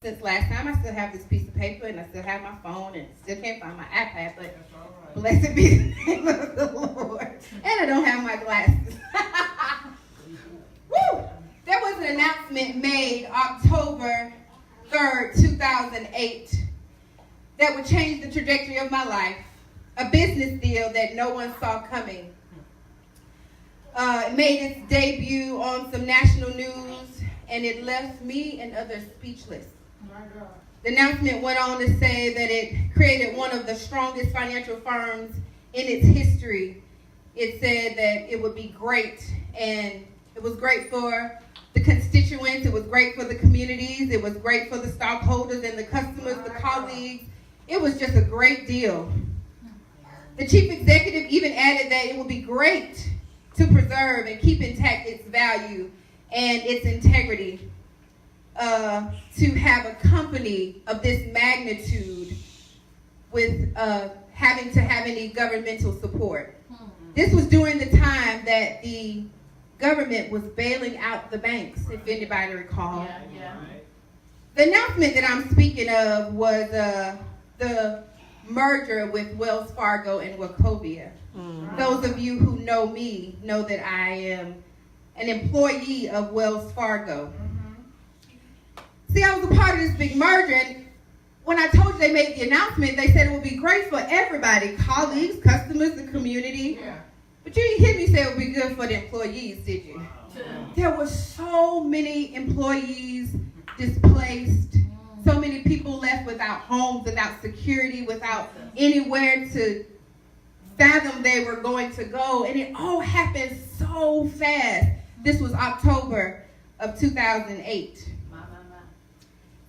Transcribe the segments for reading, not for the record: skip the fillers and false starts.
Since last time, I still have this piece of paper, and I still have my phone, and still can't find my iPad, but blessed be the name of the Lord. And I don't have my glasses. Woo! There was an announcement made October 3rd, 2008 that would change the trajectory of my life. A business deal that no one saw coming. It made its debut on some national news, and it left me and others speechless. The announcement went on to say that it created one of the strongest financial firms in its history. It said that it would be great, and it was great for the constituents, it was great for the communities, it was great for the stockholders and the customers, the colleagues. It was just a great deal. The chief executive even added that it would be great to preserve and keep intact its value and its integrity. To have a company of this magnitude with having to have any governmental support. This was during the time that the government was bailing out the banks, if anybody recalls. Yeah. The announcement that I'm speaking of was the merger with Wells Fargo and Wachovia. Those of you who know me know that I am an employee of Wells Fargo. See, I was a part of this big merger, and when I told you they made the announcement, they said it would be great for everybody, colleagues, customers, the community. Yeah. But you didn't hear me say it would be good for the employees, did you? There were so many employees displaced, so many people left without homes, without security, without anywhere to fathom they were going to go, and it all happened so fast. This was October of 2008.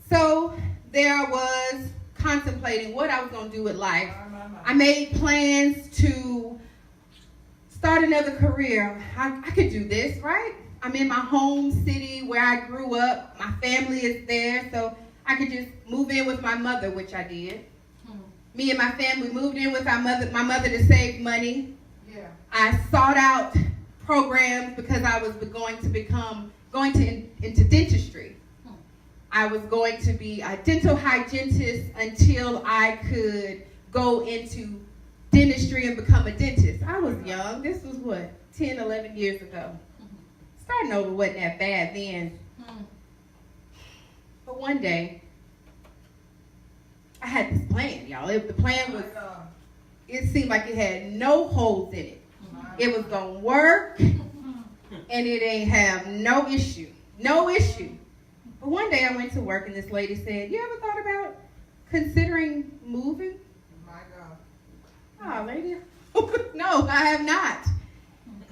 So there I was contemplating what I was going to do with life. I made plans to start another career. I could do this, right? I'm in my home city where I grew up. My family is there, so I could just move in with my mother, which I did. Me and my family moved in with my mother to save money. Yeah. I sought out programs because I was going into dentistry. I was going to be a dental hygienist until I could go into dentistry and become a dentist. I was young. This was 10, 11 years ago. Starting over wasn't that bad then. But one day, I had this plan, y'all. The plan was, it seemed like it had no holes in it. It was going to work, and it ain't have no issue. No issue. But one day I went to work, and this lady said, "You ever thought about considering moving?" My God. Oh, lady. No, I have not.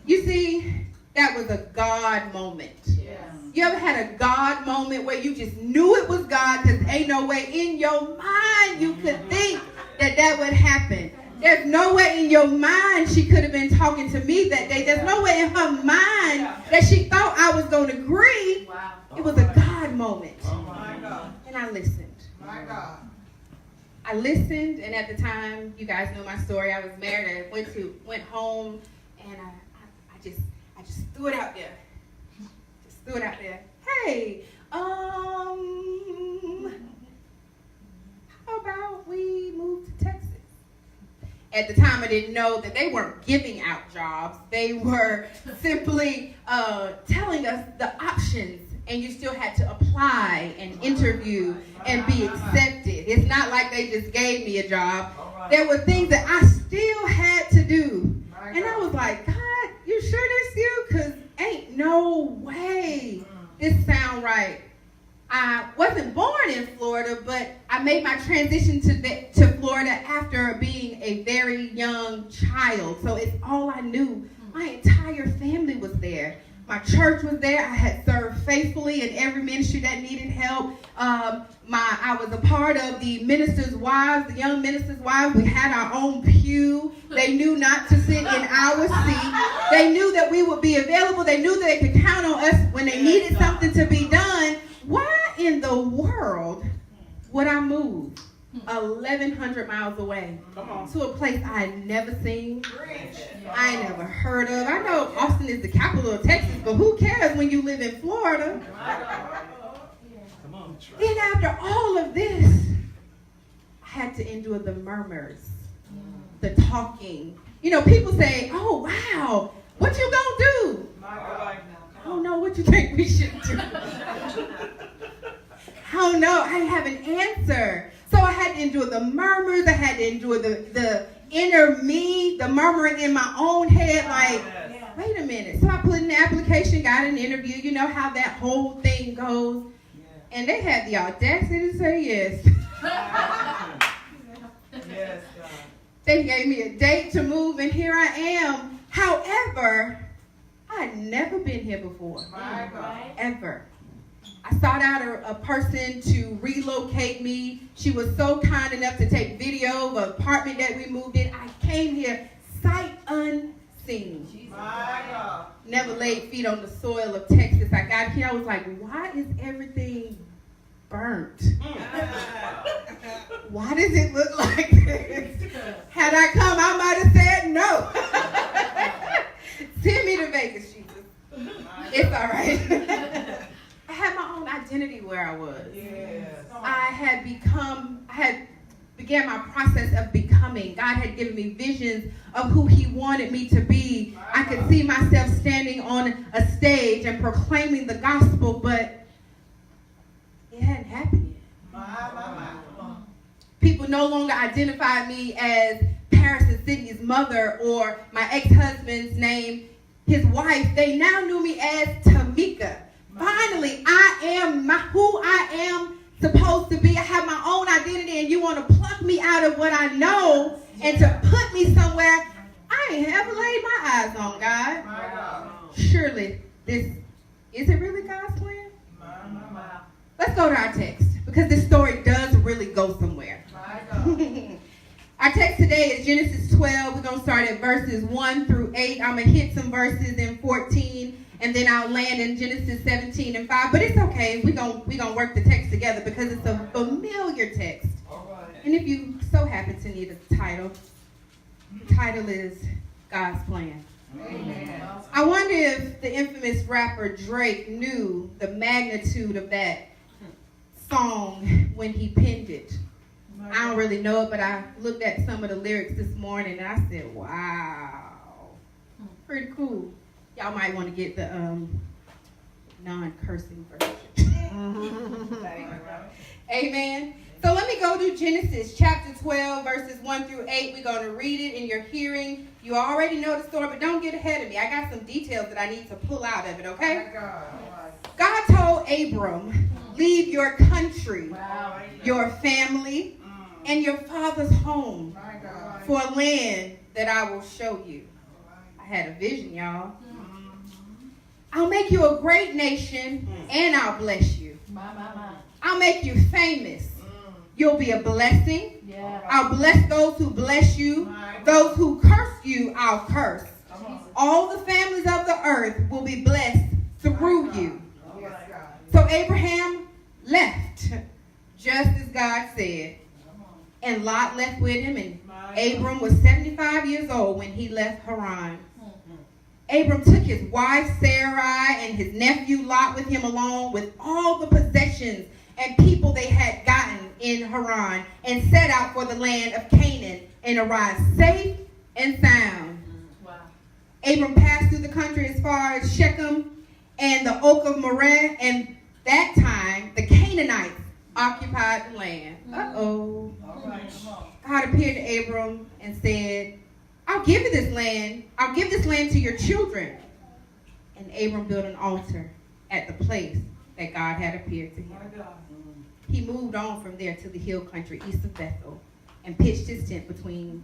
You see, that was a God moment. Yes. You ever had a God moment where you just knew it was God because ain't no way in your mind you could think that would happen. There's no way in your mind she could have been talking to me that day. There's no way in her mind that she thought I was going to agree. Wow. It was a God moment. And I listened. My God. I listened, and at the time, you guys know my story. I was married. I went home, and I just threw it out there. Just threw it out there. Hey, how about we move to Texas? At the time, I didn't know that they weren't giving out jobs. They were simply telling us the options, and you still had to apply and interview and be accepted. It's not like they just gave me a job. There were things that I still had to do. And I was like, God, you sure this you? Because ain't no way this sound right. I wasn't born in Florida, but I made my transition to Florida after being a very young child. So it's all I knew. My entire family was there. My church was there. I had served faithfully in every ministry that needed help. I was a part of the ministers' wives, the young ministers' wives. We had our own pew. They knew not to sit in our seat. They knew that we would be available. They knew that they could count on us when they needed something to be done. Why in the world would I move 1,100 miles away to a place I had never seen, I ain't never heard of? I know Austin is the capital of Texas, but who cares when you live in Florida? Then after all of this, I had to endure the murmurs, the talking. You know, people say, oh, wow, what you gonna do? I don't know what you think we should do. I don't know. I didn't have an answer. So I had to endure the murmurs. I had to endure the inner me, the murmuring in my own head, like, wait a minute. So I put in the application, got an interview. You know how that whole thing goes. And they had the audacity to say yes. Yes, God. They gave me a date to move, and here I am. However, I had never been here before. My God. Ever. I sought out a person to relocate me. She was so kind enough to take video of an apartment that we moved in. I came here sight unseen. My God. Never laid feet on the soil of Texas. I got here, I was like, why is everything burnt? Why does it look like this? Had I come, I might have said no. Send me to Vegas, Jesus. It's all right. I had my own identity where I was. Yes. I began my process of becoming. God had given me visions of who he wanted me to be. I could see myself standing on a stage and proclaiming the gospel, but it hadn't happened yet. People no longer identified me as Paris and Sydney's mother or my ex-husband's name, his wife. They now knew me as Tamica. Finally, I am who I am supposed to be. I have my own identity, and you want to pluck me out of what I know and to put me somewhere I ain't ever laid my eyes on, God. Surely, is it really God's plan? Let's go to our text, because this story does really go somewhere. Our text today is Genesis 12. We're going to start at verses 1 through 8. I'm going to hit some verses in 14. And then I'll land in Genesis 17 and 5. But it's okay. We're gonna work the text together because it's a familiar text. And if you so happen to need a title, the title is God's Plan. Amen. I wonder if the infamous rapper Drake knew the magnitude of that song when he penned it. I don't really know it, but I looked at some of the lyrics this morning and I said, wow, pretty cool. Y'all might want to get the non-cursing version. Amen. So let me go to Genesis chapter 12, verses 1 through 8. We're going to read it in your hearing. You already know the story, but don't get ahead of me. I got some details that I need to pull out of it, okay? God told Abram, leave your country, your family, and your father's home for a land that I will show you. I had a vision, y'all. I'll make you a great nation, and I'll bless you. I'll make you famous. You'll be a blessing. I'll bless those who bless you. Those who curse you, I'll curse. All the families of the earth will be blessed through you. So Abraham left, just as God said. And Lot left with him, and Abram was 75 years old when he left Haran. Abram took his wife Sarai and his nephew Lot with him, along with all the possessions and people they had gotten in Haran, and set out for the land of Canaan and arrived safe and sound. Abram passed through the country as far as Shechem and the Oak of Moreh, and that time the Canaanites occupied the land. God appeared to Abram and said, I'll give you this land. I'll give this land to your children. And Abram built an altar at the place that God had appeared to him. He moved on from there to the hill country east of Bethel and pitched his tent between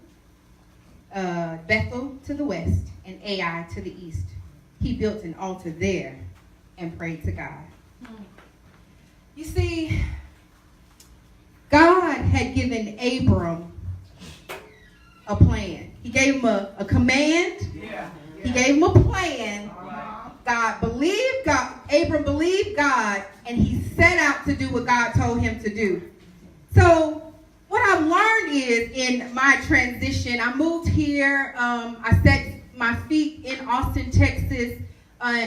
Bethel to the west and Ai to the east. He built an altar there and prayed to God. You see, God had given Abram a plan. He gave him a command. He gave him a plan. Abram believed God, and he set out to do what God told him to do. So what I've learned is, in my transition, I moved here. I set my feet in Austin, Texas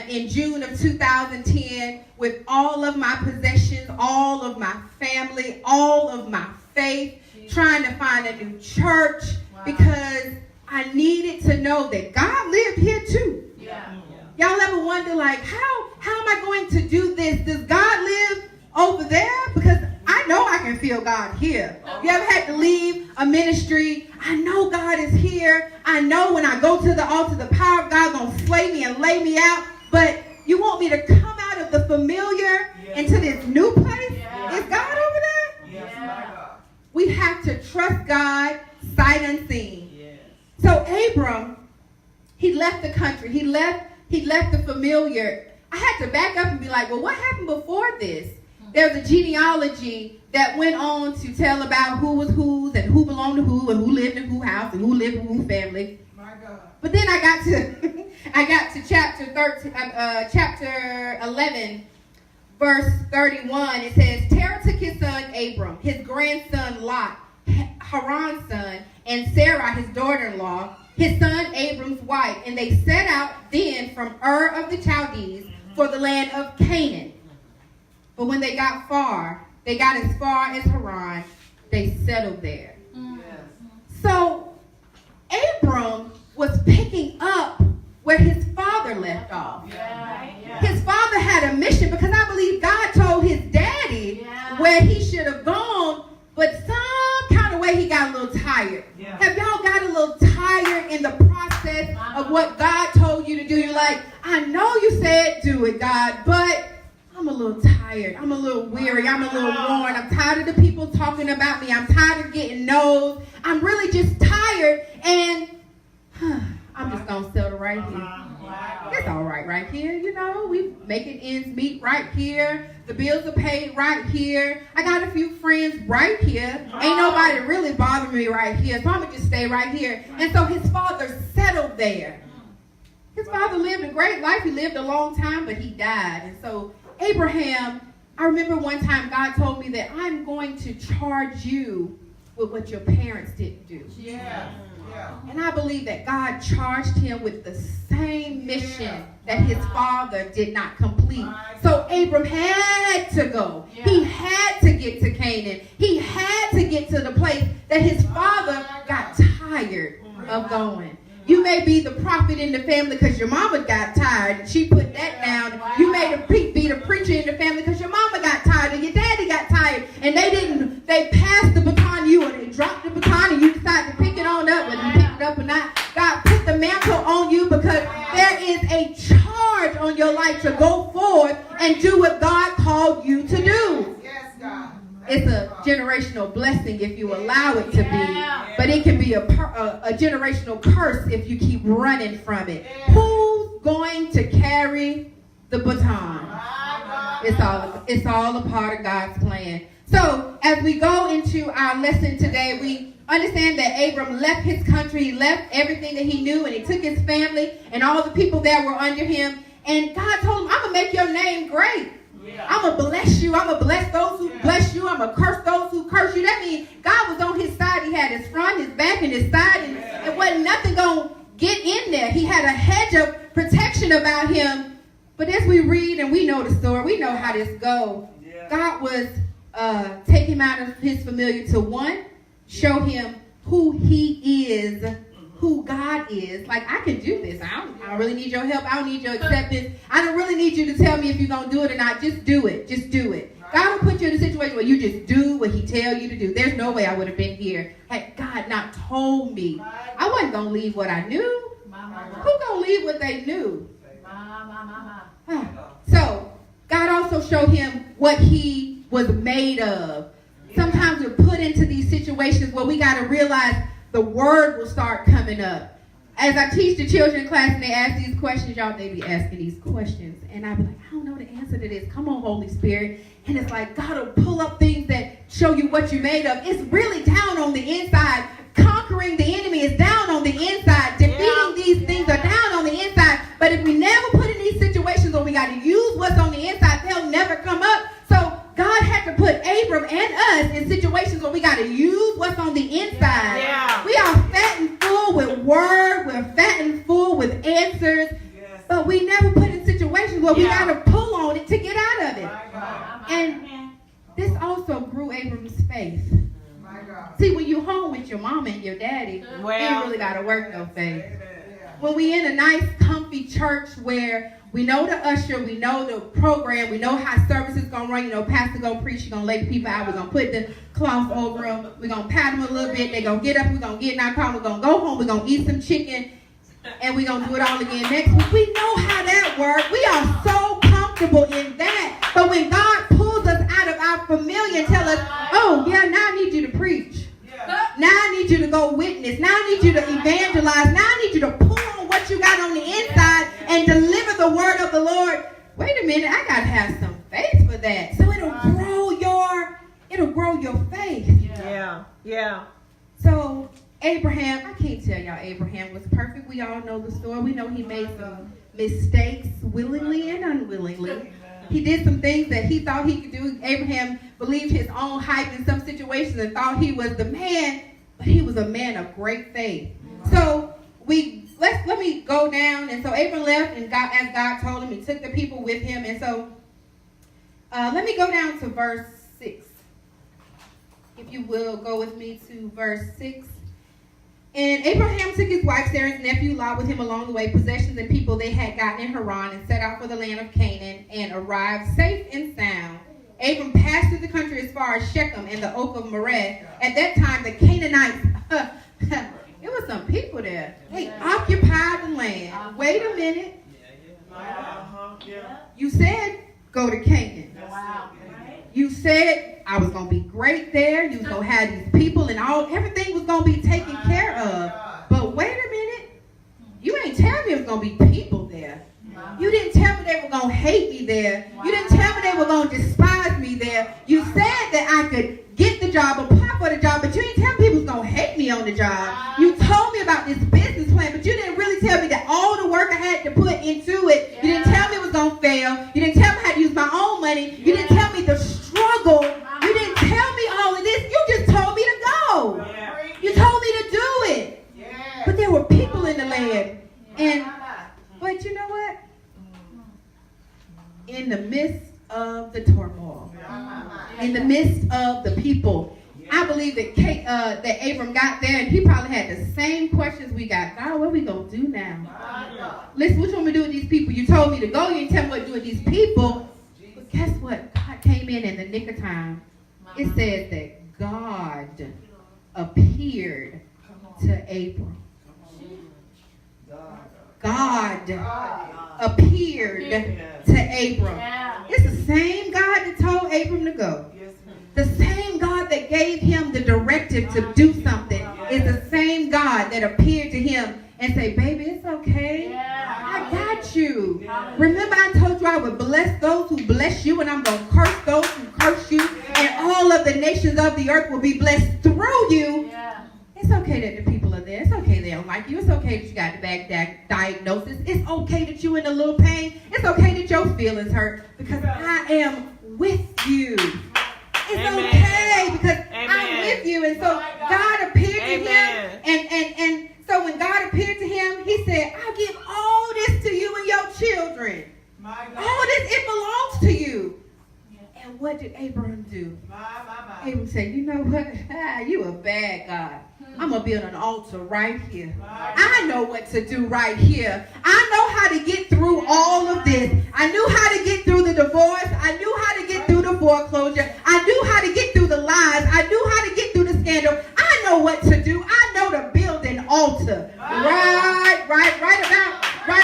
in June of 2010 with all of my possessions, all of my family, all of my faith, trying to find a new church because I needed to know that God lived here too. Yeah. Y'all ever wonder, like, how am I going to do this? Does God live over there? Because I know I can feel God here. You ever had to leave a ministry? I know God is here. I know when I go to the altar, the power of God going to slay me and lay me out. But you want me to come out of the familiar into this new place? Is God over there? Yes, my God. We have to trust God sight unseen. Yes. So Abram, he left the country. He left the familiar. I had to back up and be like, well, what happened before this? There's a genealogy that went on to tell about who was whose and who belonged to who and who lived in whose house and who lived in whose family. My God. But then I got to chapter 11, verse 31. It says, Terah took his son Abram, his grandson Lot, Haran's son, and Sarah, his daughter-in-law, his son Abram's wife, and they set out then from Ur of the Chaldees for the land of Canaan. But when they got as far as Haran, they settled there. Yes. So Abram was picking up where his father left off. His father had a mission because I believe God told his daddy where he should have gone, but some kind of way he got a little tired. Yeah. Have y'all got a little tired in the process of what God told you to do? You're like, I know you said do it, God, but I'm a little tired. I'm a little weary. I'm a little worn. I'm tired of the people talking about me. I'm tired of getting no's. I'm really just tired, and I'm just going to settle right here. It's all right here. You know, we making ends meet right here. The bills are paid right here. I got a few friends right here. Ain't nobody really bothering me right here, so I'm going to just stay right here. And so his father settled there. His father lived a great life. He lived a long time, but he died. And so Abraham, I remember one time God told me that I'm going to charge you with what your parents didn't do. Yeah. And I believe that God charged him with the same mission that his father did not complete. So Abram had to go. He had to get to Canaan. He had to get to the place that his father got tired of going. You may be the prophet in the family because your mama got tired and she put that down. You may be the preacher in the family because your mama got tired and your daddy got tired and they passed the baton to you, or they dropped the baton and you decided to pick it on up, whether you picked it up or not. God put the mantle on you because there is a charge on your life to go forth and do what God called you to do. Yes, God. It's a generational blessing if you allow it to be, but it can be a generational curse if you keep running from it. Who's going to carry the baton? It's all a part of God's plan. So as we go into our lesson today, we understand that Abram left his country, he left everything that he knew, and he took his family and all the people that were under him. And God told him, I'm going to make your name great. I'm going to bless you. I'm going to bless those who bless you. I'm going to curse those who curse you. That means God was on his side. He had his front, his back, and his side. And it wasn't nothing going to get in there. He had a hedge of protection about him. But as we read and we know the story, we know how this goes. God was taking him out of his familiar to, one, show him who he is, who God is. Like, I can do this. I don't really need your help. I don't need your acceptance. I don't really need you to tell me if you're going to do it or not. Just do it. Just do it. God will put you in a situation where you just do what he tells you to do. There's no way I would have been here had God not told me. I wasn't going to leave what I knew. Who going to leave what they knew? So, God also showed him what he was made of. Sometimes we're put into these situations where we got to realize the word will start coming up. As I teach the children in class and they ask these questions, y'all, they be asking these questions. And I be like, I don't know the answer to this. Come on, Holy Spirit. And it's like, God will pull up things that show you what you're made of. It's really down on the inside. Conquering the enemy is down on the inside. Defeating these things are down on the inside. But if we never put in these situations where we got to use what's on the inside, they'll never come up. So God had to put Abram and us in situations where we got to use what's on the inside. We are fat and full with word. We're fat and full with answers. But we never put in takes faith. My God. See, when you're home with your mama and your daddy, you ain't really got to work no faith. When we in a nice, comfy church where we know the usher, we know the program, we know how service is going to run. You know, pastor going to preach, you're going to lay the people out, we're going to put the cloth over them, we're going to pat them a little bit, they're going to get up, we're going to get in our car, we're going to go home, we're going to eat some chicken, and we're going to do it all again next week. We know how that works. We are so comfortable in that. But when God pulls us out of our familiar and tells us, oh, yeah, now I need you to preach. Now I need you to go witness. Now I need you to evangelize. Now I need you to pull on what you got on the inside and deliver the word of the Lord. Wait a minute, I got to have some faith for that. So it'll grow your faith. Yeah. So Abraham, I can't tell y'all Abraham was perfect. We all know the story. We know he made some mistakes willingly and unwillingly. He did some things that he thought he could do. Abraham believed his own hype in some situations and thought he was the man, but he was a man of great faith. So let me go down. And so Abraham left, and God, as God told him, he took the people with him. And so let me go down to verse 6. If you will, go with me to verse 6. And Abraham took his wife Sarah's nephew Lot with him along the way, possessions and people they had gotten in Haran, and set out for the land of Canaan, and arrived safe and sound. Abram passed through the country as far as Shechem and the oak of Moreh. At that time, the Canaanites, it was some people there. They occupied the land. Wait a minute. You said go to Canaan. You said I was going to be great there. You was going to have these people and everything was going to be taken care of. But wait a minute. You ain't tell me it was going to be people there. You didn't tell me they were going to hate me there. You didn't tell me they were going to despise me there. You said that I could get the job, apply for the job, but you didn't tell me people was going to hate me on the job. You told me about this business plan, but you didn't really tell me that all the work I had to put into it, you didn't tell me it was going to fail. You didn't tell me how to use my own money. You didn't tell me the struggle. You didn't tell me all of this. You just told me to go. You told me to do it. But there were people in the land. But you know what? In the midst of the turmoil, in the midst of the people, I believe that Abram got there and he probably had the same questions we got. God, what are we going to do now? Listen, what you want me to do with these people? You told me to go. You didn't tell me what to do with these people. But guess what? God came in the nick of time. It says that God appeared to Abram. God appeared to Abram. It's the same God that told Abram to go. The same God that gave him the directive to do something is the same God that appeared to him and say, baby, it's okay. I got you. Remember I told you I would bless those who bless you, and I'm going to curse those who curse you, and all of the nations of the earth will be blessed through you. It's okay that the people are there. It's okay they don't like you. It's okay that you got the bad diagnosis. It's okay that you're in a little pain. It's okay that your feelings hurt, because I am with you. It's okay because I'm with you. And so God appeared to him. And so when God appeared to him, he said, I'll give all this to you and your children. All this, it belongs to you. And what did Abraham do? Abraham said, you know what? You a bad God. I'm going to build an altar right here. I know what to do right here. I know how to get through all of this. I knew how to get through the divorce. I knew how to get through the foreclosure. I knew how to get through the lies. I knew how to get through the scandal. I know what to do. I know to build an altar. Right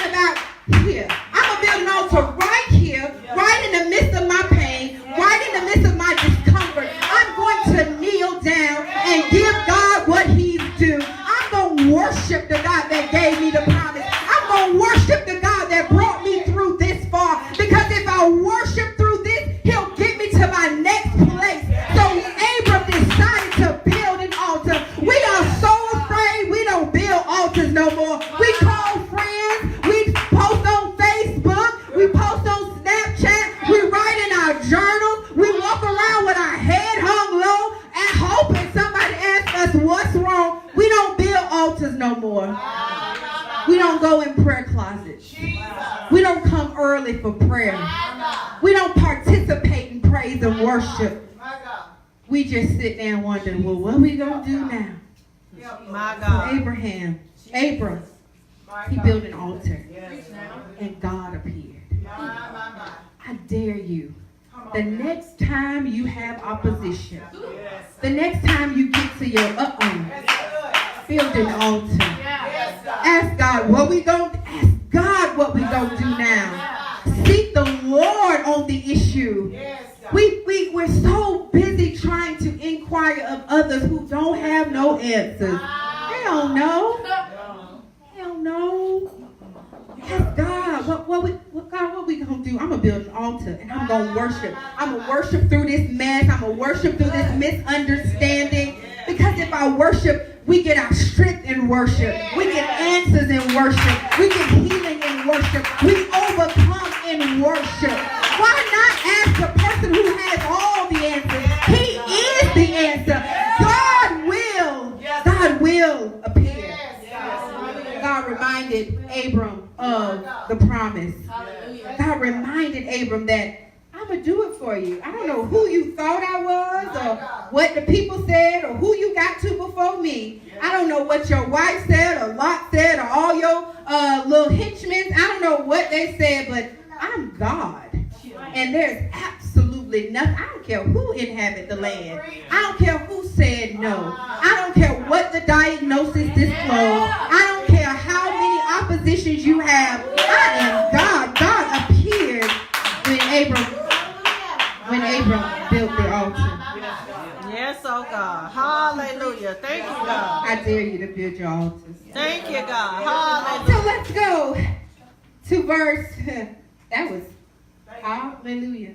about here. I'm going to build an altar right here, right in the midst of my pain, right in the midst of my discomfort. I'm going to kneel down and give God what he's due. I'm going to worship the God that gave me the promise. I'm going to worship the God that brought me through this far. Because if I worship through this, he'll get me to my next place. So Abram decided to build an altar. We are so afraid we don't build altars no more. We call friends. We post on Facebook. We post on Snapchat. We write in our journals. We walk around with our head hung low and hoping somebody asks us what's wrong. We don't build altars no more. We don't go in prayer closets. We don't come early for prayer. We don't participate in praise and worship. we just sit there and wonder, well, what we going to do now? My So God. Abram, he built an altar. And God appeared. I dare you. The next time you have opposition, the next time you get to your build an altar. Ask God what we gonna do now. Seek the Lord on the issue. We're so busy trying to inquire of others who don't have no answers. They don't know. They don't know. Ask God, what we gonna do? I'm gonna build an altar and I'm gonna worship. I'm gonna worship through this mess. I'm gonna worship through this misunderstanding. Because if I worship, we get our strength in worship. We get answers in worship. We get healing in worship. We overcome in worship. Why not ask the person who has all the answers? He is the answer. God will appear. God reminded Abram of the promise. God reminded Abram that I'm going to do it for you. I don't know who you thought I was or what the people said or who you got to before me. I don't know what your wife said or Lot said or all your little henchmen. I don't know what they said, but I'm God. And there's absolutely nothing. I don't care who inhabit the land. I don't care who said no. I don't care what the diagnosis disclosed. I don't care how many oppositions you have. I am God. God appeared when Abram built the altar. Yes, oh God. Hallelujah. Thank you, God. I dare you to build your altars. Thank you, God. Hallelujah. So let's go to verse. That was hallelujah.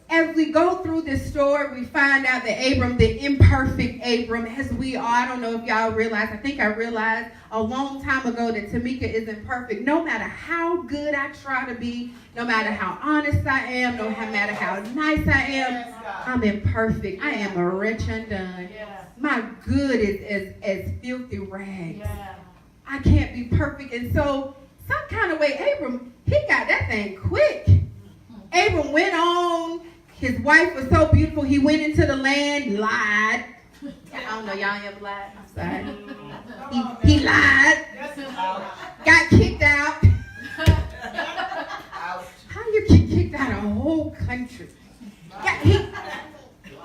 As we go through this story, we find out that Abram, the imperfect Abram, as we are, I don't know if y'all realize, I think I realized a long time ago that Tamica isn't perfect. No matter how good I try to be, no matter how honest I am, no matter how nice I am, I'm imperfect. I am a wretch undone. My good is as filthy rags. I can't be perfect. And so, some kind of way, Abram, he got that thing quick. Abram went on. His wife was so beautiful. He went into the land, lied. I don't know, y'all ever lied? I'm sorry. He lied. Got kicked out. How you get kicked out of a whole country?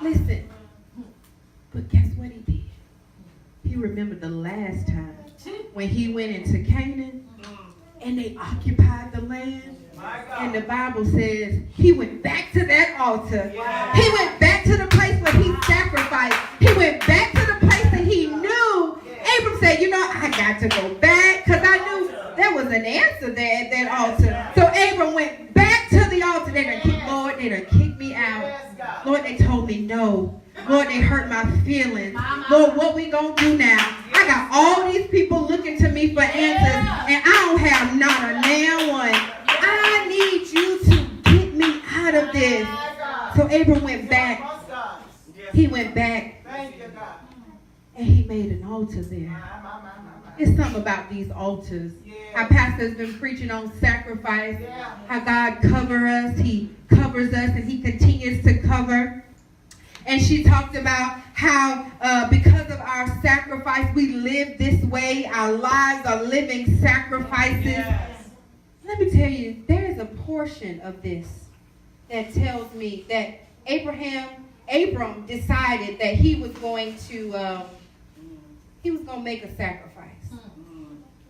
Listen. But guess what he did? He remembered the last time when he went into Canaan and they occupied the land. And the Bible says he went back to that altar. He went back to the place where he sacrificed. He went back to the place that he knew. Abram said, you know, I got to go back because I knew there was an answer there at that altar. So Abram went back to the altar. Lord, they done kicked me out. Lord, they told me no. Lord, they hurt my feelings. Lord, what we gonna do now? I got all these people looking to me for answers, and I don't have not a damn one. I need you to get me out of this. So Abram went back. He went back, and he made an altar there. It's something about these altars. Our pastor's been preaching on sacrifice, how God covers us. He covers us, and he continues to cover. And she talked about how because of our sacrifice, we live this way. Our lives are living sacrifices. Let me tell you, there is a portion of this that tells me that Abram decided that he was going to make a sacrifice.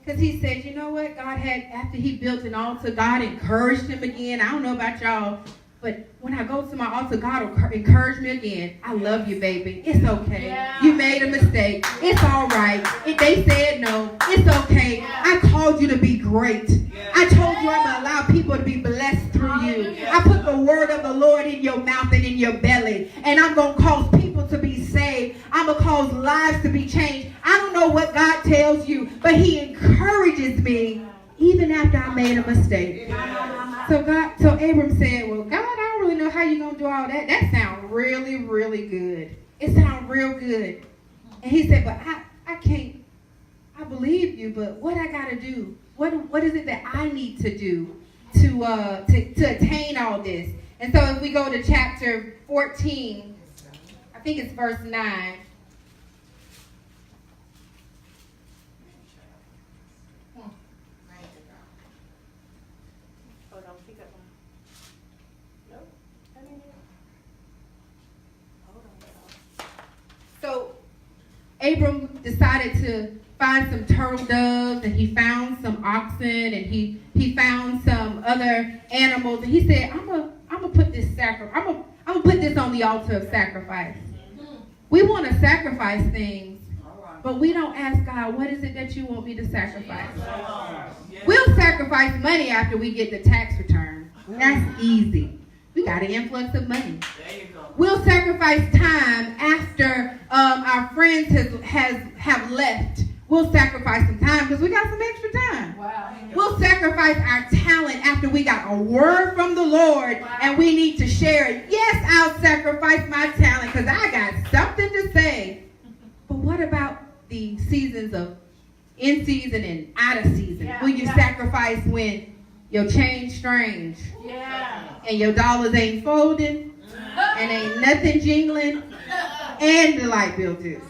Because he said, you know what, after he built an altar, God encouraged him again. I don't know about y'all, but when I go to my altar, God will encourage me again. I love you, baby. It's okay. You made a mistake. It's all right. If they said no, it's okay. I called you to be great. I told you I'm going to allow people to be blessed through you. I put the word of the Lord in your mouth and in your belly. And I'm going to cause people to be saved. I'm going to cause lives to be changed. I don't know what God tells you, but he encourages me even after I made a mistake. So Abram said, well, God, I don't really know how you're going to do all that. That sounds really, really good. It sounds real good. And he said, but I can't. I believe you, but what I got to do? What is it that I need to do to attain all this? And so if we go to chapter 14, think it's verse 9. So Abram decided to find some turtle doves, and he found some oxen, and he found some other animals, and he said, I'm gonna put this I'm gonna put this on the altar of sacrifice. We want to sacrifice things, but we don't ask God, what is it that you want me to sacrifice? We'll sacrifice money after we get the tax return. That's easy. We got an influx of money. We'll sacrifice time after our friends have left. We'll sacrifice some time because we got some extra time. Wow. We'll sacrifice our talent after we got a word from the Lord and we need to share it. Yes, I'll sacrifice my talent because I got something to say. But what about the seasons of in season and out of season? Will you sacrifice when your change strange and your dollars ain't folding and ain't nothing jingling and the light bill due?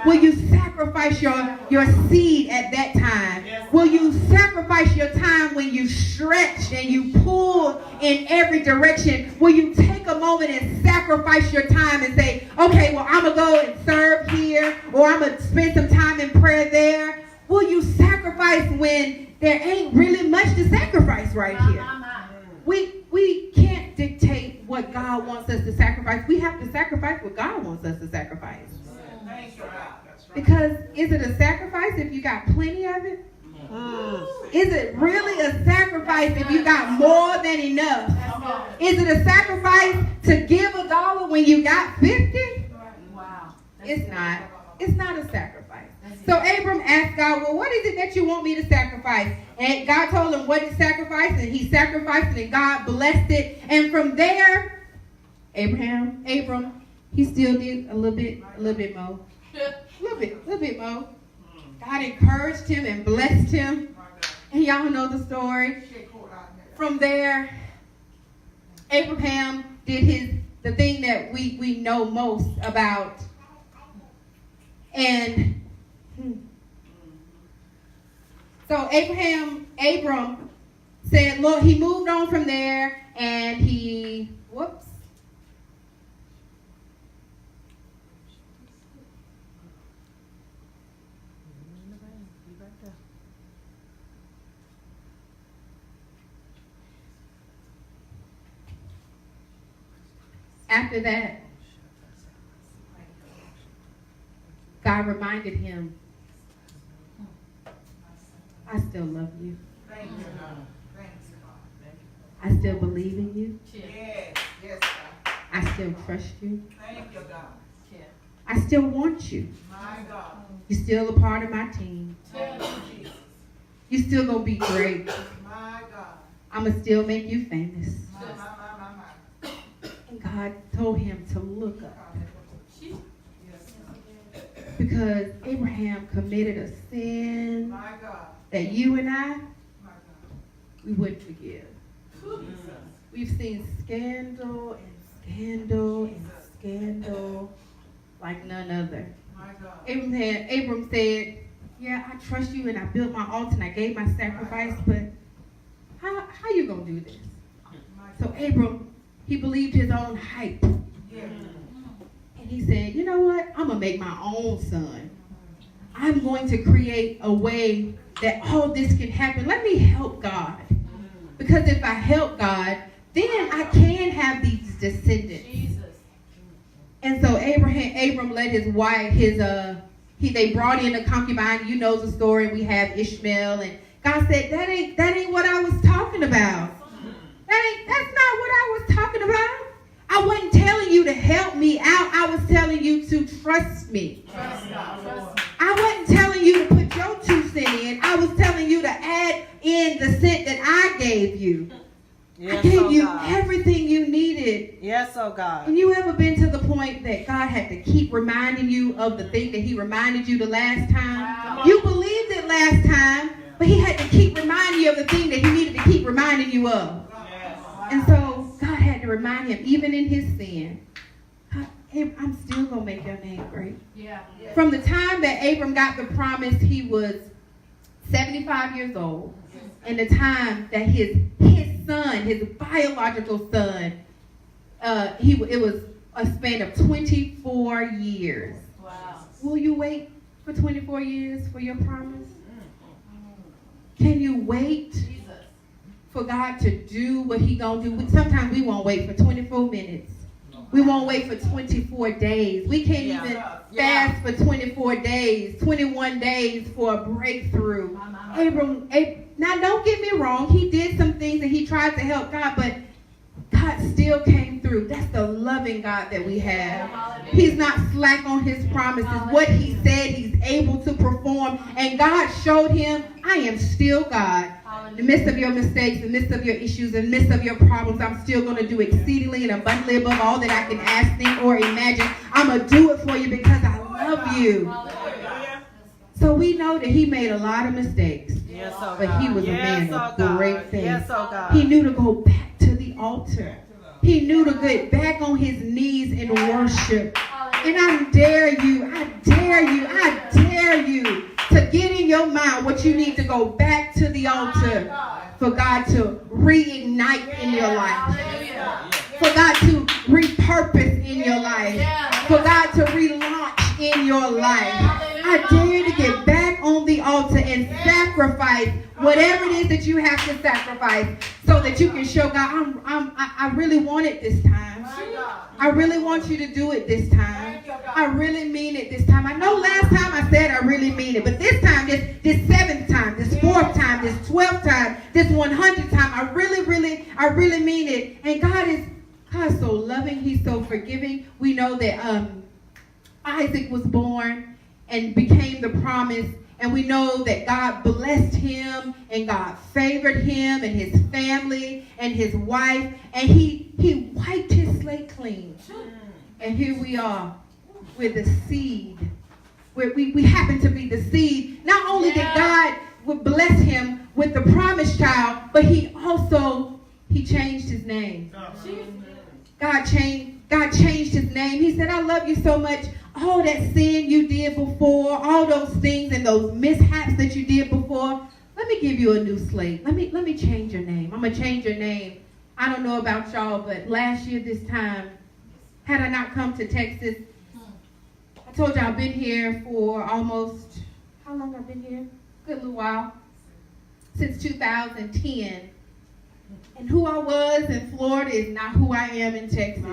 Will you sacrifice your seed at that time? Will you sacrifice your time when you stretch and you pull in every direction? Will you take a moment and sacrifice your time and say, okay, well, I'm going to go and serve here, or I'm going to spend some time in prayer there? Will you sacrifice when there ain't really much to sacrifice right here? We can't dictate what God wants us to sacrifice. We have to sacrifice what God wants us to sacrifice. Because is it a sacrifice if you got plenty of it? Is it really a sacrifice if you got more than enough? Is it a sacrifice to give $1 when you got 50? It's not. It's not a sacrifice. So Abram asked God, well, what is it that you want me to sacrifice? And God told him what to sacrifice, and he sacrificed it, and God blessed it. And from there, Abram, he still did a little bit more. A little bit more. God encouraged him and blessed him. And y'all know the story. From there, Abraham did the thing that we know most about. And so Abram said, Lord, he moved on from there, and after that, God reminded him, I still love you. Thank you, God. Thanks, God. I still believe in you. Yes, God. I still trust you. Thank you, God. I still want you. My God. You're still a part of my team. Thank you, Jesus. You're still going to be great. My God. I'm going to still make you famous. My. And God told him to look up. Yes, Because Abraham committed a sin my God. that you and I, My God. we wouldn't forgive. We've seen scandal and scandal and scandal like none other. My God. Abram said, yeah, I trust you, and I built my altar and I gave my sacrifice, but how you going to do this? So Abram, he believed his own hype. Yeah. And he said, you know what? I'm going to make my own son. I'm going to create a way that all this can happen. Let me help God. Because if I help God, then I can have these descendants. Jesus. And so Abram let his wife, they brought in a concubine. You know the story. We have Ishmael, and God said, that ain't what I was talking about. That's not what I was talking about. I wasn't telling you to help me out. I was telling you to trust me. Trust God. I wasn't telling you to put your 2 cents in. I was telling you to add in the cent that I gave you. Yes, I gave you God. everything you needed. Yes, oh God. And you ever been to the point that God had to keep reminding you of the thing that he reminded you the last time? Wow. You believed it last time, but he had to keep reminding you of the thing that he needed to keep reminding you of. Yes. And so God had to remind him, even in his sin. I'm still going to make your name great. Yeah. From the time that Abram got the promise, he was 75 years old. And the time that his son, his biological son, it was a span of 24 years. Wow. Will you wait for 24 years for your promise? Can you wait for God to do what he gonna do? Sometimes we won't wait for 24 minutes. We won't wait for 24 days. We can't even fast for 24 days, 21 days for a breakthrough. Abram, now don't get me wrong, he did some things and he tried to help God, but God still came through. That's the loving God that we have. He's not slack on his promises. What he said, he's able to perform. And God showed him, I am still God. In the midst of your mistakes, in the midst of your issues, in the midst of your problems, I'm still going to do exceedingly and abundantly above all that I can ask, think, or imagine. I'm going to do it for you because I love you. So we know that he made a lot of mistakes. Yes, oh But he was a man of great faith. Yes, oh God. He knew to go back to the altar. He knew to get back on his knees in worship. And I dare you to get in your mind what you need to go back to the altar for God to reignite in your life. For God to repurpose in your life. For God to relaunch in your life. I dare you to get back on the altar and sacrifice whatever it is that you have to sacrifice so that you can show God, I really want it this time. I really want you to do it this time. I really mean it this time. I know last time I said I really mean it, but this time, this 7th time, this 4th time, this 12th time, this 100th time, I really mean it. And God is so loving. He's so forgiving. We know that Isaac was born and became the promise. And we know that God blessed him and God favored him and his family and his wife. And he wiped his slate clean. And here we are with the seed. Where we happen to be the seed. Not only did God bless him with the promised child, but he changed his name. God changed his name. He said, I love you so much. All that sin you did before, all those things and those mishaps that you did before, let me give you a new slate. Let me change your name. I'm going to change your name. I don't know about y'all, but last year this time, had I not come to Texas, I told you I've been here for almost, how long I've been here? Good little while. Since 2010. And who I was in Florida is not who I am in Texas.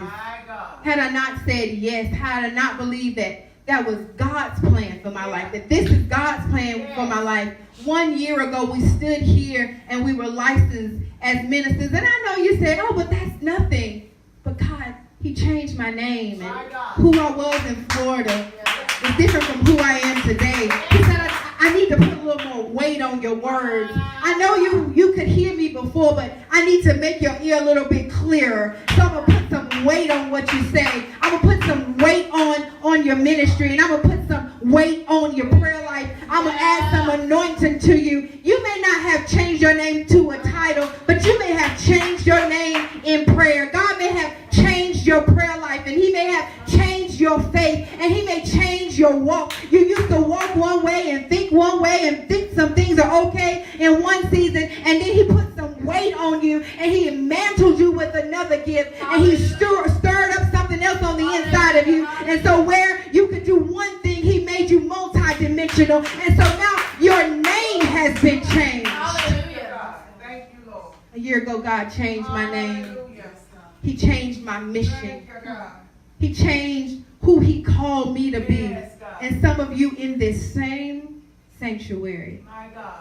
Had I not said yes, had I not believed that was God's plan for my life, that this is God's plan for my life. 1 year ago, we stood here and we were licensed as ministers. And I know you said, oh, but that's nothing. But God, he changed my name. And who I was in Florida is different from who I am today. He said, I need to put a little more weight on your words. I know you could hear me before, but I need to make your ear a little bit clearer. So I'm going to put some weight on what you say. I'm going to put some weight on your ministry, and I'm going to put some weight on your prayer life. I'm going to add some anointing to you. You may not have changed your name to a title, but you may have changed your name in prayer. God may have changed your prayer life, and he may have changed your faith, and he may change your walk. You used to walk one way and think one way and think some things are okay in one season, and then he put some weight on you and he mantled you with another gift, and he stirred up something else on the inside of you. And so where you could do one thing, he made you multi-dimensional, and so now your name has been changed. Thank you, Lord. A year ago, God changed my name. He changed my mission. He changed who he called me to be. And some of you in this same sanctuary,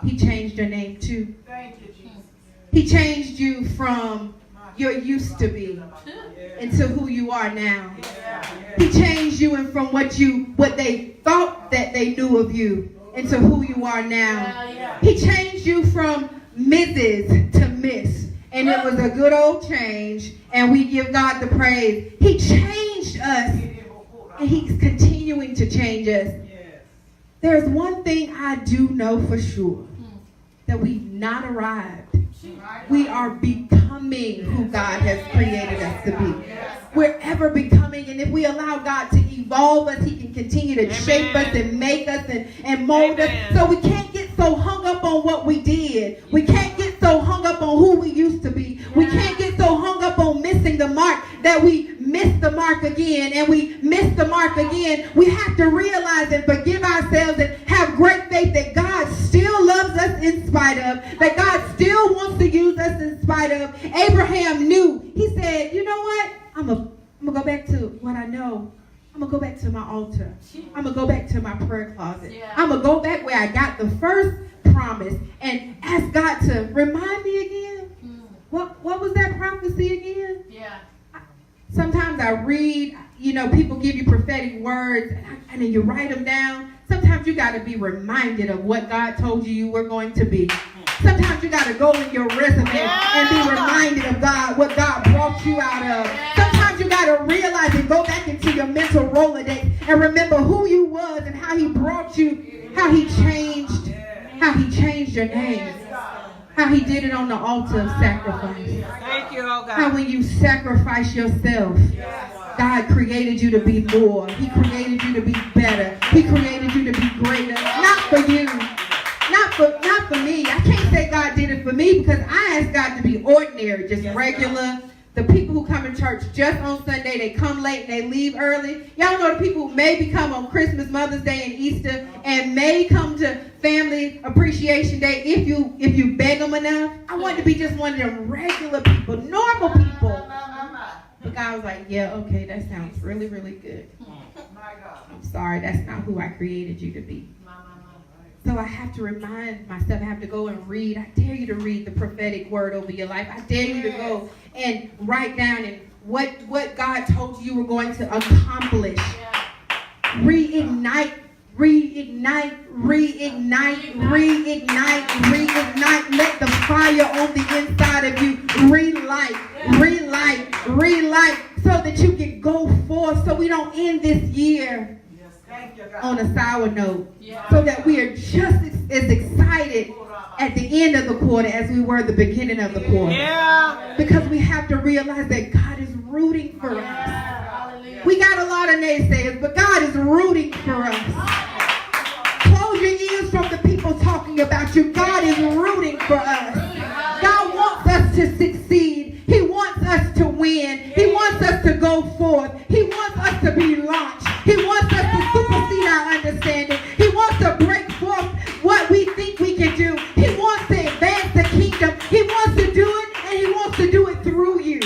he changed your name too. Thank you, Jesus. He changed you from your used to be into who you are now. He changed you and from what they thought that they knew of you into who you are now. He changed you from Mrs. to Miss. And it was a good old change. And we give God the praise. He changed us. And he's continuing to change us. There's one thing I do know for sure. That we've not arrived. We are becoming who God has created us to be. we're ever becoming. And if we allow God to evolve us, he can continue to shape us and make us and mold us. So we can't get so hung up on what we did. We can't get so hung up on who we used to be. We can't get so hung up on missing the mark that we miss the mark again and we miss the mark again. We have to realize and forgive ourselves and have great faith that God still loves us in spite of, that God still wants to use us in spite of. Abraham knew. He said, you know what? I'm going to go back to what I know. I'm going to go back to my altar. I'm going to go back to my prayer closet. I'm going to go back where I got the first promise and ask God to remind me again. What was that prophecy again? Sometimes I read, people give you prophetic words and then you write them down. Sometimes you got to be reminded of what God told you were going to be. Sometimes you got to go in your resume and be reminded of God, what God brought you out of. Sometimes you got to realize and go back into your mental Rolodex and remember who you was and how he brought you, how he changed your name. How he did it on the altar of sacrifice. Thank you, oh God. How when you sacrifice yourself, God created you to be more. He created you to be better. He created you to be greater. Not for you. Not for me. I can't say God did it for me because I asked God to be ordinary, just regular. The people who come in church just on Sunday, they come late and they leave early. Y'all know the people who maybe come on Christmas, Mother's Day, and Easter, and may come to Family Appreciation Day if you beg them enough. I want to be just one of them regular people, normal people. But God was like, yeah, okay, that sounds really, really good. I'm sorry, that's not who I created you to be. So I have to remind myself, I have to go and read. I dare you to read the prophetic word over your life. I dare you to go and write down and what God told you were going to accomplish. Reignite. Let the fire on the inside of you relight, so that you can go forth, so we don't end this year on a sour note, so that we are just as excited at the end of the quarter as we were at the beginning of the quarter. Because we have to realize that God is rooting for us. We got a lot of naysayers, but God is rooting for us. Close your ears from the people talking about you. God is rooting for us. God wants us to succeed. He wants us to win. He wants us to go forth. He wants us to be launched. He wants us to supersede our understanding. He wants to break forth what we think we can do. He wants to advance the kingdom. He wants to do it, and he wants to do it through you.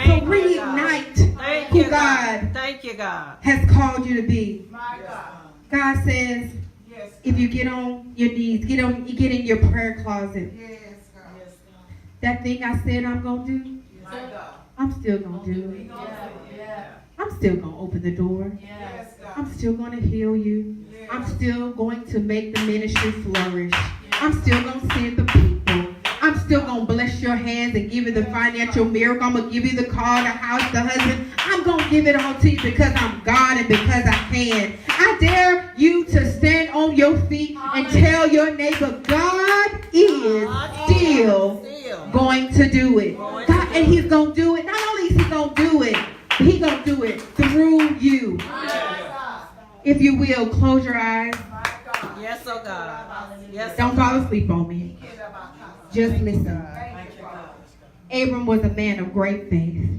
So reignite who God has called you to be. God says, if you get on your knees, get in your prayer closet. That thing I said I'm going to do, I'm still going to do it. I'm still going to open the door. I'm still going to heal you. I'm still going to make the ministry flourish. I'm still going to send the people. I'm still going to bless your hands and give you the financial miracle. I'm going to give you the car, the house, the husband. I'm going to give it all to you because I'm God and because I can. I dare you to stand on your feet and tell your neighbor, God is still going to do it. God, and he's going to do it. Not only is he going to do it, but he's going to do it through you. If you will, close your eyes. Yes, oh God. Yes, Don't fall asleep on me. Just listen. Abram was a man of great faith.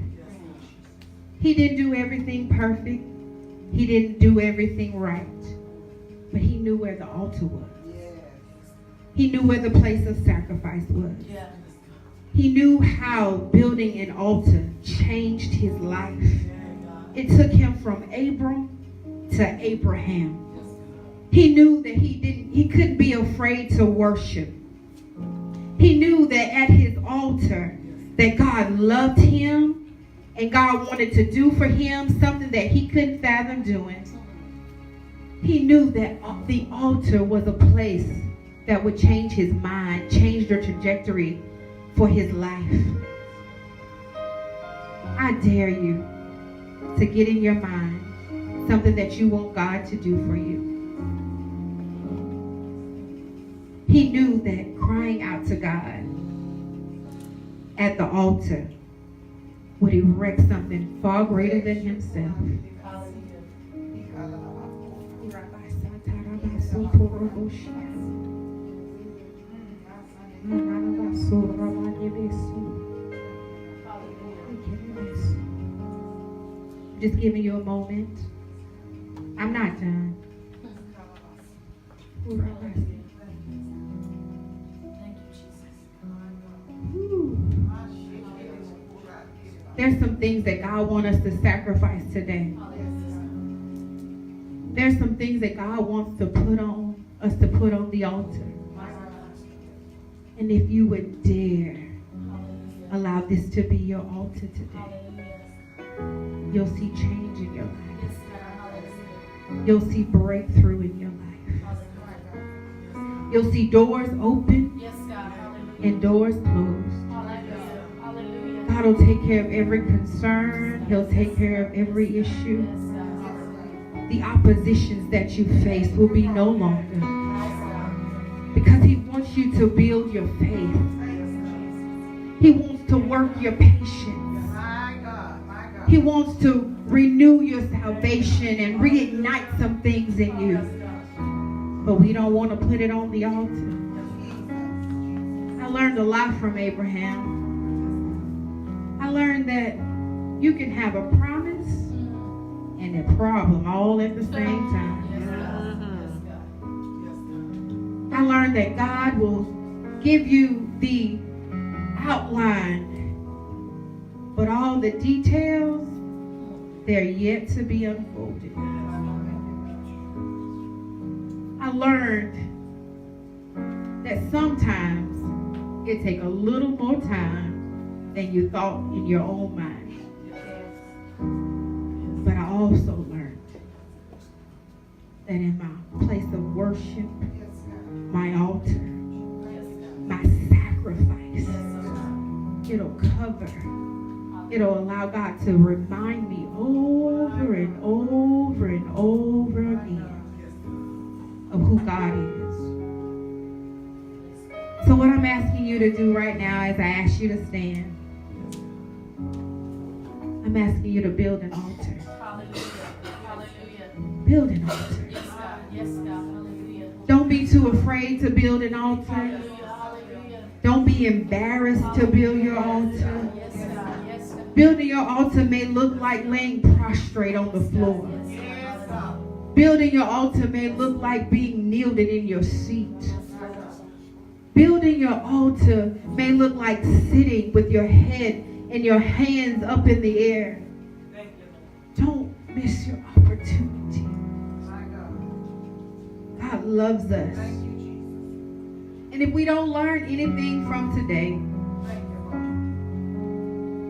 He didn't do everything perfect. He didn't do everything right. But he knew where the altar was. He knew where the place of sacrifice was. He knew how building an altar changed his life. It took him from Abram to Abraham. He knew that he couldn't be afraid to worship. He knew that at his altar that God loved him and God wanted to do for him something that he couldn't fathom doing. He knew that the altar was a place that would change his mind, change the trajectory for his life. I dare you to get in your mind something that you want God to do for you. He knew that crying out to God at the altar would erect something far greater than himself. Just giving you a moment. I'm not done. There's some things that God wants us to sacrifice today. There's some things that God wants to put on us to put on the altar. And if you would dare allow this to be your altar today, you'll see change in your life. You'll see breakthrough in your life. You'll see doors open and doors closed. God will take care of every concern. He'll take care of every issue. The oppositions that you face will be no longer. Because he wants you to build your faith. He wants to work your patience. He wants to renew your salvation and reignite some things in you. But we don't want to put it on the altar. I learned a lot from Abraham. I learned that you can have a promise and a problem all at the same time. I learned that God will give you the outline, but all the details, they're yet to be unfolded. I learned that sometimes it takes a little more time than you thought in your own mind. But I also learned that in my place of worship, my altar, my sacrifice, it'll cover. It'll allow God to remind me over and over and over again of who God is. So what I'm asking you to do right now is I ask you to stand. I'm asking you to build an altar. Build an altar. Yes, God. Yes, God. Hallelujah. Don't be too afraid to build an altar. Hallelujah. Don't be embarrassed to build your altar. Yes, God. Yes, God. Building your altar may look like laying prostrate on the floor. Yes, God. Building your altar may look like being kneeled in your seat. Building your altar may look like sitting with your head and your hands up in the air. Don't miss your opportunity. God loves us. And if we don't learn anything from today,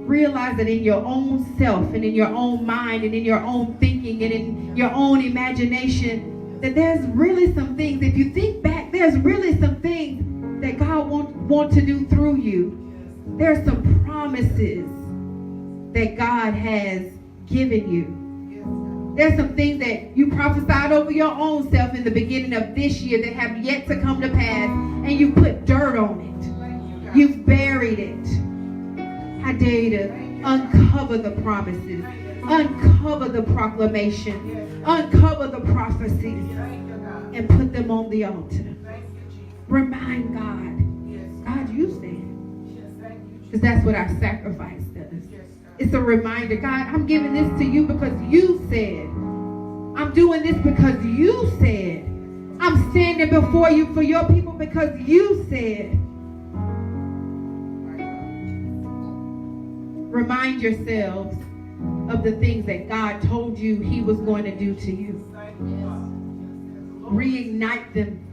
realize that in your own self and in your own mind and in your own thinking and in your own imagination, that there's really some things, if you think back, there's really some things that God wants to do through you. There's some promises that God has given you. There's some things that you prophesied over your own self in the beginning of this year that have yet to come to pass, and you put dirt on it. You've buried it. I dare you to uncover the promises, uncover the proclamation, uncover the prophecies, and put them on the altar. Remind God, you said. Because that's what our sacrifice does. It's a reminder, God, I'm giving this to you because you said. I'm doing this because you said. I'm standing before you for your people because you said. Remind yourselves of the things that God told you he was going to do to you. Reignite them.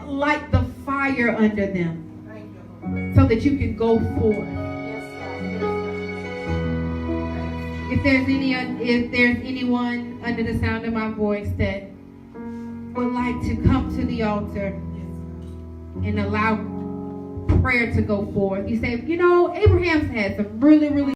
Light the fire under them so that you can go forth. If there's anyone under the sound of my voice that would like to come to the altar and allow prayer to go forth, you say, Abraham's had some really, really